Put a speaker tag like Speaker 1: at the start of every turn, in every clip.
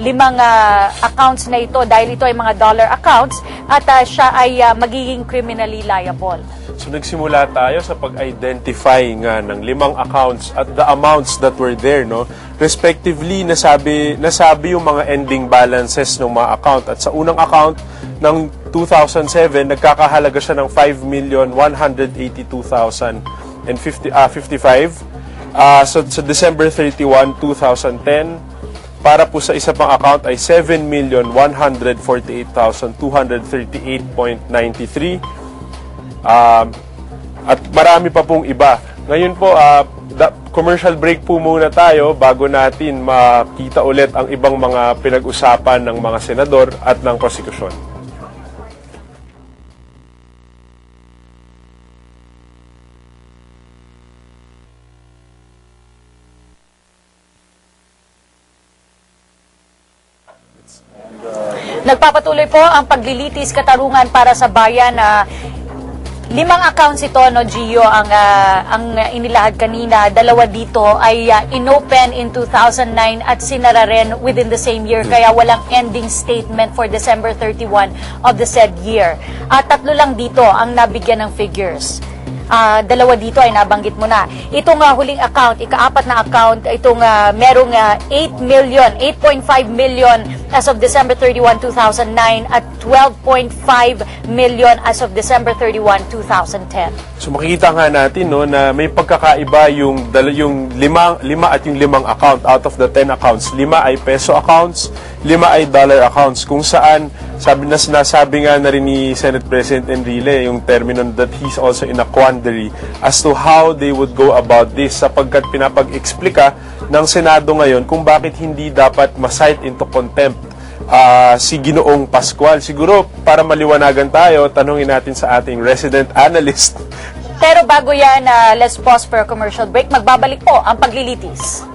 Speaker 1: limang accounts na ito dahil ito ay mga dollar accounts at siya ay magiging criminally liable.
Speaker 2: So nagsimula tayo sa pag-identify nga ng limang accounts at the amounts that were there, no? Respectively, nasabi yung mga ending balances ng mga account. At sa unang account ng 2007, nagkakahalaga siya ng 5,182,055. So sa December 31, 2010, para po sa isa pang account ay 7,148,238.93. At marami pa pong iba. Ngayon po, commercial break po muna tayo bago natin makita ulit ang ibang mga pinag-usapan ng mga senador at ng prosekusyon.
Speaker 1: Nagpapatuloy po ang paglilitis katarungan para sa bayan na limang accounts ito, no, Gio, ang inilahad kanina. Dalawa dito ay inopen in 2009 at sinara rin within the same year. Kaya walang ending statement for December 31 of the said year. At tatlo lang dito ang nabigyan ng figures. Dalawa dito ay nabanggit mo na. Itong huling account, ikaapat na account, itong merong 8.5 million as of December 31, 2009 at 12.5 million as of December 31, 2010.
Speaker 2: So makikita nga natin, no, na may pagkakaiba yung lima at yung limang account. Out of the 10 accounts, 5 ay peso accounts, 5 ay dollar accounts, kung saan sinasabi nga na rin ni Senate President Enrile yung termino that he's also in a quandary as to how they would go about this, sapagkat pinapag-explika ng Senado ngayon kung bakit hindi dapat ma-cite into contempt si Ginoong Pascual. Siguro para maliwanagan tayo, tanungin natin sa ating resident analyst.
Speaker 1: Pero bago yan, let's pause for a commercial break. Magbabalik po ang paglilitis.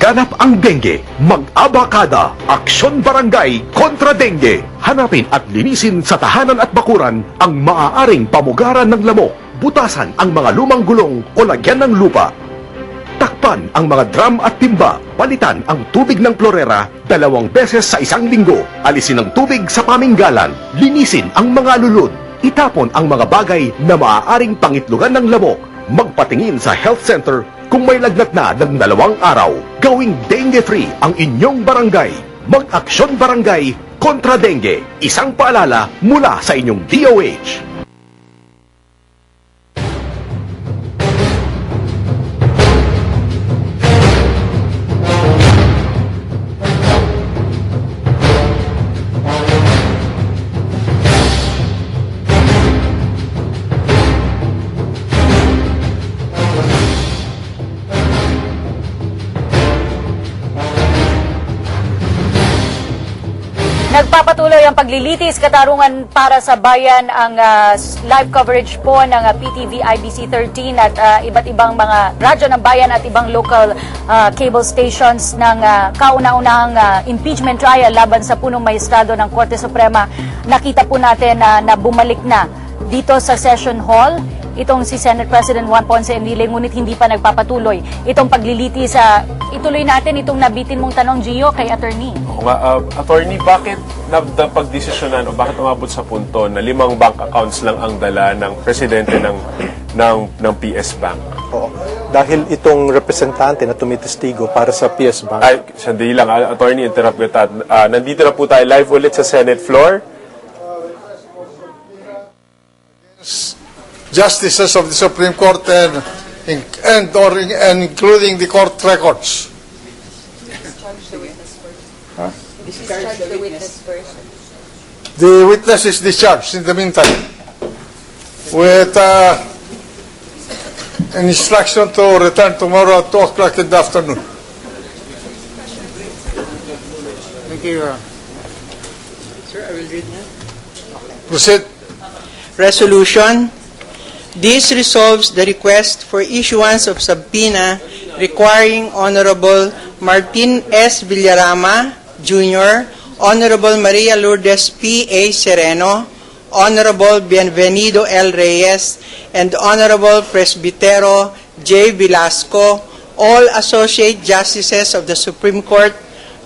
Speaker 3: Ganap ang dengue, mag-abakada, Aksyon Barangay kontra dengue. Hanapin at linisin sa tahanan at bakuran ang maaaring pamugaran ng lamok, butasan ang mga lumang gulong o lagyan ng lupa. Takpan ang mga drum at timba, palitan ang tubig ng klorera 2 beses sa isang linggo, alisin ang tubig sa paminggalan, linisin ang mga lulod, itapon ang mga bagay na maaaring pangitlugan ng lamok, magpatingin sa health center kung may lagnat na ng 2 araw. Gawing dengue-free ang inyong barangay. Mag-Aksyon Barangay kontra dengue. Isang paalala mula sa inyong DOH.
Speaker 1: Nagpapatuloy ang paglilitis katarungan para sa bayan. Ang live coverage po ng PTV IBC 13 at iba't ibang mga radyo ng bayan at ibang local cable stations ng kauna-unahang impeachment trial laban sa punong maestrado ng Korte Suprema. Nakita po natin na bumalik na dito sa session hall itong si Senate President Juan Ponce Enrile, ngunit hindi pa nagpapatuloy itong paglilitis. Ituloy natin itong nabitin mong tanong, Gio, kay attorney.
Speaker 2: Attorney, bakit napagdesisyonan o bakit umabot sa punto na 5 bank accounts lang ang dala ng presidente ng PS Bank?
Speaker 4: Oo. Dahil itong representante na tumitestigo para sa PS Bank.
Speaker 2: Ay, sandali lang, attorney, interrupt kita. Nandito na po tayo live ulit sa Senate floor.
Speaker 5: Justices of the Supreme Court and including the court records.
Speaker 1: Discharge the witness first.
Speaker 5: The witness is discharged in the meantime with an instruction to return tomorrow at 2 o'clock in the afternoon.
Speaker 6: Thank you, Sir, I will read now.
Speaker 5: Proceed.
Speaker 6: Resolution. This resolves the request for issuance of subpoena requiring Honorable Martin S. Villarama, Jr., Honorable Maria Lourdes P. A. Sereno, Honorable Bienvenido L. Reyes, and Honorable Presbitero J. Velasco, all Associate Justices of the Supreme Court,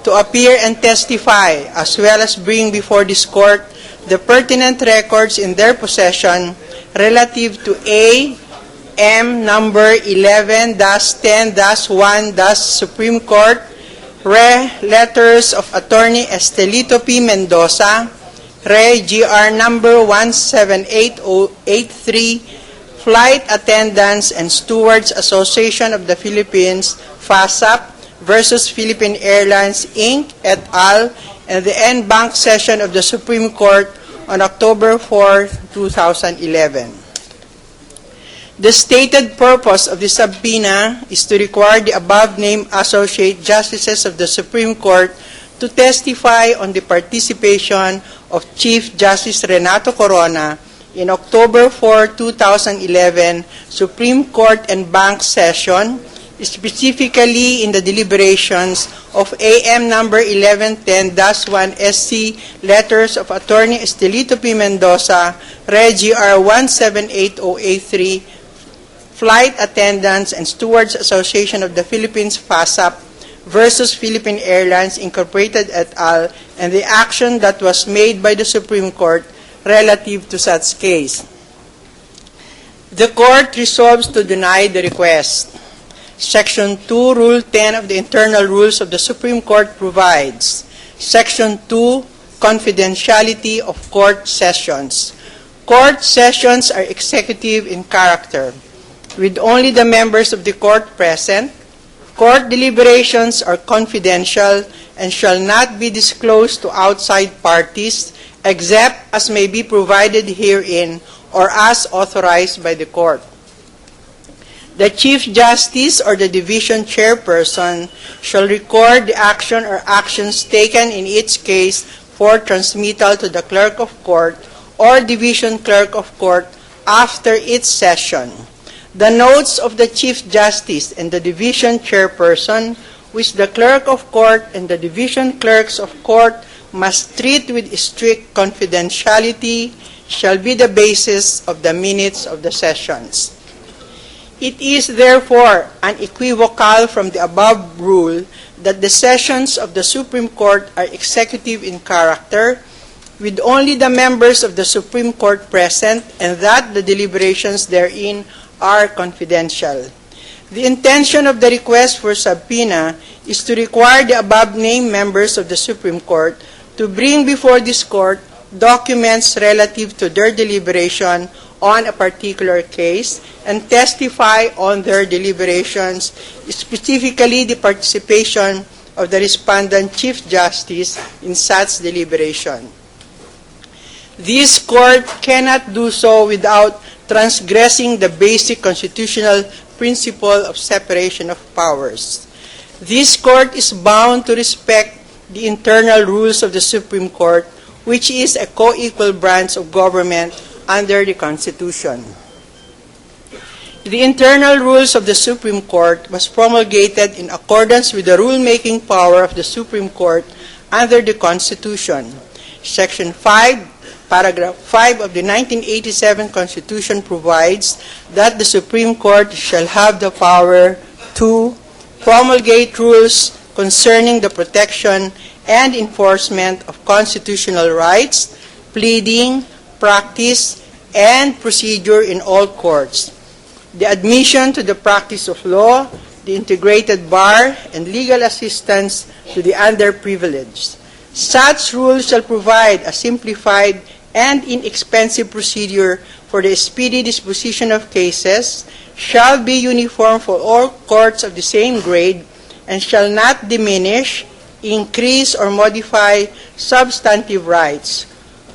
Speaker 6: to appear and testify, as well as bring before this court the pertinent records in their possession relative to A.M. number 11-10-1- Supreme Court, letters of Attorney Estelito P. Mendoza, GR number 178083, Flight Attendants and Stewards Association of the Philippines, FASAP, versus Philippine Airlines, Inc., et al., and the en banc session of the Supreme Court on October 4, 2011. The stated purpose of the subpoena is to require the above-named Associate Justices of the Supreme Court to testify on the participation of Chief Justice Renato Corona in October 4, 2011 Supreme Court en banc session, specifically in the deliberations of AM number 1110-1 SC letters of Attorney Estelito P. Mendoza, GR 178083, Flight Attendants and Stewards Association of the Philippines, FASAP, versus Philippine Airlines, Incorporated, et al., and the action that was made by the Supreme Court relative to such case. The Court resolves to deny the request. Section 2, Rule 10 of the Internal Rules of the Supreme Court provides, Section 2, Confidentiality of Court Sessions. Court sessions are executive in character. With only the members of the court present, court deliberations are confidential and shall not be disclosed to outside parties except as may be provided herein or as authorized by the court. The Chief Justice or the Division Chairperson shall record the action or actions taken in each case for transmittal to the Clerk of Court or Division Clerk of Court after each session. The notes of the Chief Justice and the Division Chairperson, which the Clerk of Court and the Division Clerks of Court must treat with strict confidentiality, shall be the basis of the minutes of the sessions. It is therefore unequivocal from the above rule that the sessions of the Supreme Court are executive in character, with only the members of the Supreme Court present, and that the deliberations therein are confidential. The intention of the request for subpoena is to require the above-named members of the Supreme Court to bring before this court documents relative to their deliberation on a particular case and testify on their deliberations, specifically the participation of the respondent Chief Justice in such deliberation. This court cannot do so without transgressing the basic constitutional principle of separation of powers. This court is bound to respect the internal rules of the Supreme Court, which is a co-equal branch of government under the Constitution. The internal rules of the Supreme Court was promulgated in accordance with the rulemaking power of the Supreme Court under the Constitution. Section 5, Paragraph 5 of the 1987 Constitution provides that the Supreme Court shall have the power to promulgate rules concerning the protection and enforcement of constitutional rights, pleading, practice, and procedure in all courts, the admission to the practice of law, the integrated bar, and legal assistance to the underprivileged. Such rules shall provide a simplified and inexpensive procedure for the speedy disposition of cases, shall be uniform for all courts of the same grade, and shall not diminish, increase, or modify substantive rights.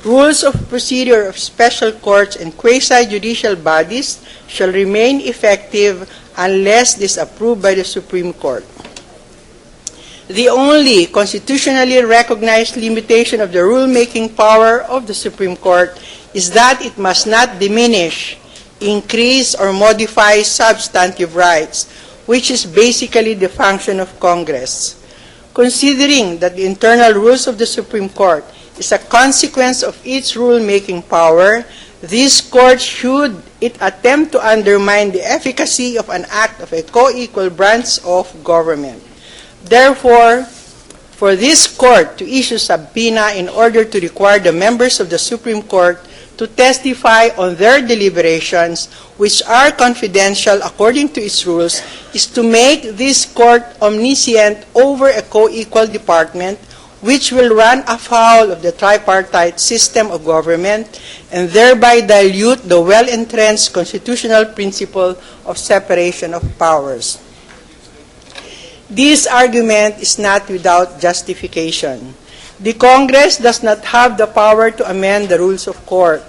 Speaker 6: Rules of procedure of special courts and quasi-judicial bodies shall remain effective unless disapproved by the Supreme Court. The only constitutionally recognized limitation of the rulemaking power of the Supreme Court is that it must not diminish, increase, or modify substantive rights, which is basically the function of Congress. Considering that the internal rules of the Supreme Court is a consequence of its rulemaking power, this court, should it attempt to undermine the efficacy of an act of a co-equal branch of government. Therefore, for this court to issue subpoena in order to require the members of the Supreme Court to testify on their deliberations, which are confidential according to its rules, is to make this court omniscient over a co-equal department, which will run afoul of the tripartite system of government and thereby dilute the well-entrenched constitutional principle of separation of powers. This argument is not without justification. The Congress does not have the power to amend the rules of court.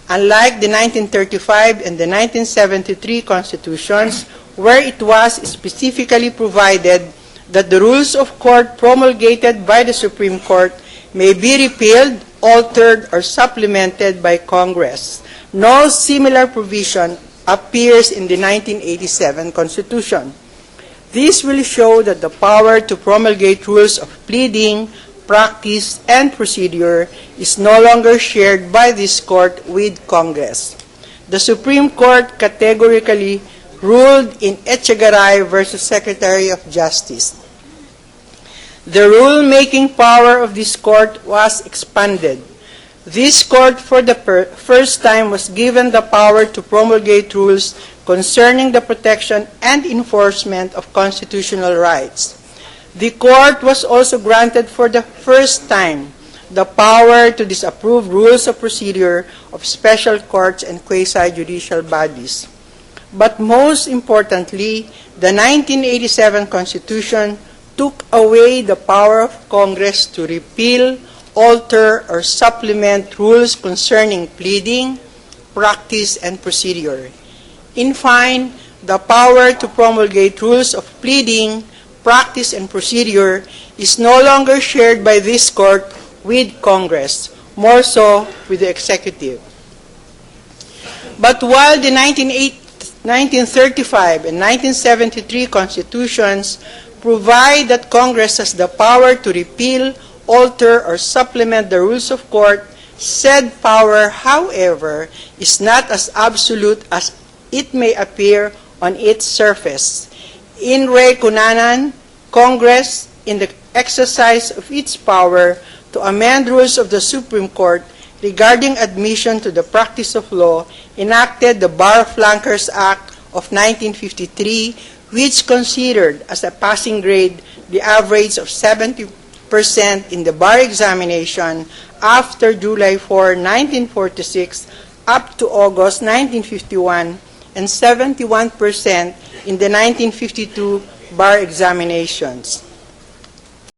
Speaker 6: Unlike the 1935 and the 1973 constitutions, where it was specifically provided that the rules of court promulgated by the Supreme Court may be repealed, altered, or supplemented by Congress. No similar provision appears in the 1987 Constitution. This will show that the power to promulgate rules of pleading, practice, and procedure is no longer shared by this court with Congress. The Supreme Court categorically ruled in Echegaray versus Secretary of Justice. The rule-making power of this court was expanded. This court, for the first time, was given the power to promulgate rules concerning the protection and enforcement of constitutional rights. The court was also granted for the first time the power to disapprove rules of procedure of special courts and quasi-judicial bodies. But most importantly, the 1987 Constitution took away the power of Congress to repeal, alter, or supplement rules concerning pleading, practice, and procedure. In fine, the power to promulgate rules of pleading, practice, and procedure is no longer shared by this court with Congress, more so with the executive. But while the 1935 and 1973 constitutions provide that Congress has the power to repeal, alter, or supplement the rules of court, said power, however, is not as absolute as it may appear on its surface. In re Cunanan, Congress, in the exercise of its power to amend rules of the Supreme Court regarding admission to the practice of law, enacted the Bar Flankers Act of 1953, which considered as a passing grade the average of 70% in the bar examination after July 4, 1946, up to August 1951, and 71% in the 1952 bar examinations.